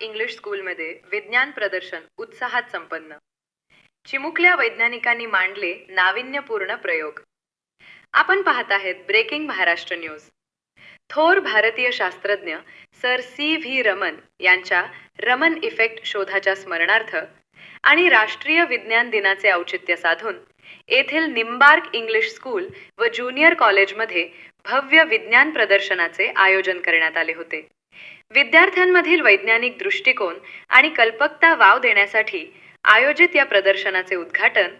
English स्कूलमध्ये विज्ञान प्रदर्शन उत्साहात संपन्न. चिमुकल्या वैज्ञानिकांनी मांडले नाविन्यपूर्ण प्रयोग. आपण पाहत आहेत ब्रेकिंग महाराष्ट्र न्यूज. थोर भारतीय शास्त्रज्ञ सर C.V. रमन यांच्या रमन इफेक्ट शोधाच्या स्मरणार्थ आणि राष्ट्रीय विज्ञान दिनाचे औचित्य साधून येथील निंबार्क इंग्लिश स्कूल व ज्युनियर कॉलेजमध्ये भव्य विज्ञान प्रदर्शनाचे आयोजन करण्यात आले होते. विद्यार्थ्यांमधील वैज्ञानिक दृष्टिकोन आणि कल्पकता वाव देण्यासाठी आयोजित या प्रदर्शनाचे उद्घाटन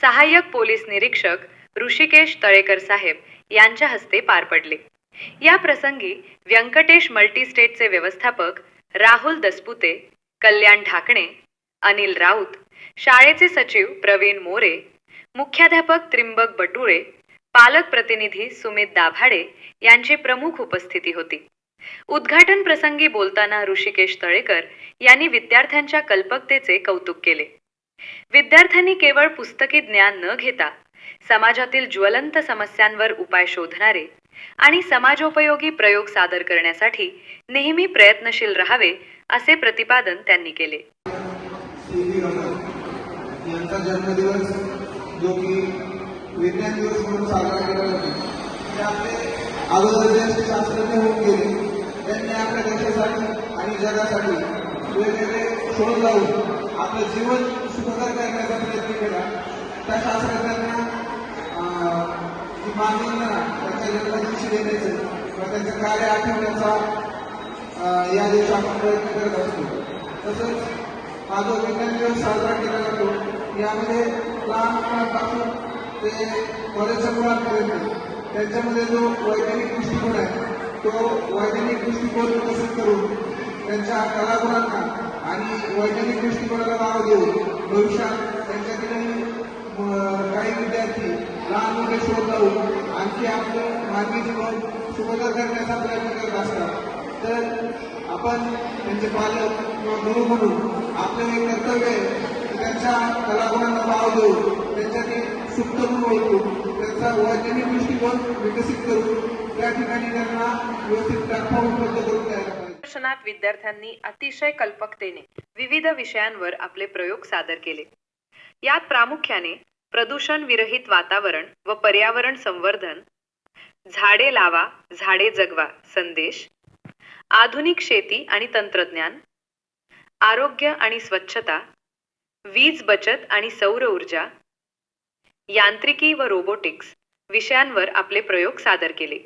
सहाय्यक पोलीस निरीक्षक ऋषिकेश तळेकर साहेब यांच्या हस्ते पार पडले. या प्रसंगी व्यंकटेश मल्टीस्टेटचे व्यवस्थापक राहुल दसपुते, कल्याण ढाकणे, अनिल राऊत, शाळेचे सचिव प्रवीण मोरे, मुख्याध्यापक त्रिंबक बटुळे, पालक प्रतिनिधी सुमित दाभाडे यांची प्रमुख उपस्थिती होती. उद्घाटन प्रसंगी बोलताना ऋषिकेश तळेकर यांनी विद्यार्थ्यांच्या कल्पकतेचे कौतुक केले. विद्यार्थ्यांनी केवळ पुस्तकी ज्ञान न घेता समाजातील ज्वलंत समस्यांवर उपाय शोधणारे आणि समाजोपयोगी प्रयोग सादर करण्यासाठी नेहमी प्रयत्नशील राहावे असे प्रतिपादन त्यांनी केले. यांचा जन्मदिवस जो की विज्ञान दिवस म्हणून साजरा केला जातो. ते आपले अगोदर जे शास्त्रज्ञ होऊन गेले त्यांनी आपल्या देशासाठी आणि जगासाठी वेगवेगळे शोध लावून आपलं जीवन सुखकर करण्याचा प्रयत्न केला. त्या शास्त्रज्ञांना जी मागण्यांना त्यांच्या जन्मदिवशी देण्याचं किंवा त्यांचं कार्य आठवण्याचा या दिवशी आपण प्रयत्न करत असतो. तसंच हा जो विज्ञान दिवस साजरा केला जातो यामध्ये लहान मुलांपासून ते कॉलेजच्या मुलांपर्यंत त्यांच्यामध्ये जो वैज्ञानिक दृष्टिकोन आहे तो वैज्ञानिक दृष्टिकोन विकसित करून त्यांच्या कलागुणांना आणि वैज्ञानिक दृष्टिकोनाला वाव देऊन भविष्यात त्यांच्यातील काही विद्यार्थी लहान मोठे शोध लावून आणखी आपलं मानवी जीवन सुखकर करण्याचा प्रयत्न करत असतात. तर आपण त्यांचे पालक किंवा गुरु म्हणून आपलं एक कर्तव्य आहे की त्यांच्या कलागुणांना वाव देऊन त्यांच्यातील सुप्त गुण ओळखून त्यांचा वैज्ञानिक दृष्टिकोन विकसित करून त्या ठिकाणी त्यांना व्यवस्थित प्लॅटफॉर्म उपलब्ध करून द्यायला पाहिजे. प्रदर्शनात विद्यार्थ्यांनी अतिशय कल्पकतेने विविध विषयांवर आपले प्रयोग सादर केले. यात प्रामुख्याने प्रदूषण विरहित वातावरण व पर्यावरण संवर्धन, झाडे लावा झाडे जगवा संदेश, आधुनिक शेती आणि तंत्रज्ञान, आरोग्य आणि स्वच्छता, वीज बचत आणि सौर ऊर्जा, यांत्रिकी व रोबोटिक्स विषयांवर आपले प्रयोग सादर केले.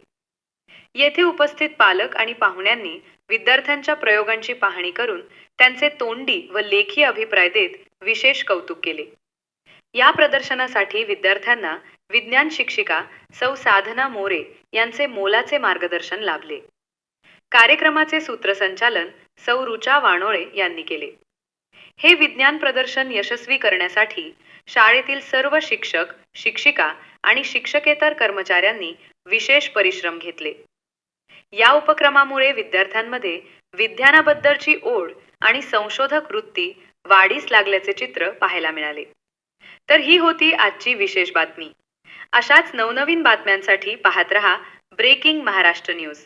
येथे उपस्थित पालक आणि पाहुण्यांनी विद्यार्थ्यांच्या प्रयोगांची पाहणी करून त्यांचे तोंडी व लेखी अभिप्राय देत विशेष कौतुक केले. या प्रदर्शनासाठी विद्यार्थ्यांना विज्ञान शिक्षिका सौ साधना मोरे यांचे मोलाचे मार्गदर्शन लाभले. कार्यक्रमाचे सूत्रसंचालन सौ रुचा वाणोळे यांनी केले. हे विज्ञान प्रदर्शन यशस्वी करण्यासाठी शाळेतील सर्व शिक्षक, शिक्षिका आणि शिक्षकेतर कर्मचाऱ्यांनी विशेष परिश्रम घेतले. या उपक्रमामुळे विद्यार्थ्यांमध्ये विज्ञानाबद्दलची ओढ आणि संशोधक वृत्ती वाढीस लागल्याचे चित्र पाहायला मिळाले. तर ही होती आजची विशेष बातमी. अशाच नवनवीन बातम्यांसाठी पाहत रहा ब्रेकिंग महाराष्ट्र न्यूज.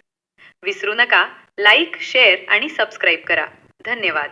विसरू नका लाईक, शेअर आणि सबस्क्राईब करा. धन्यवाद.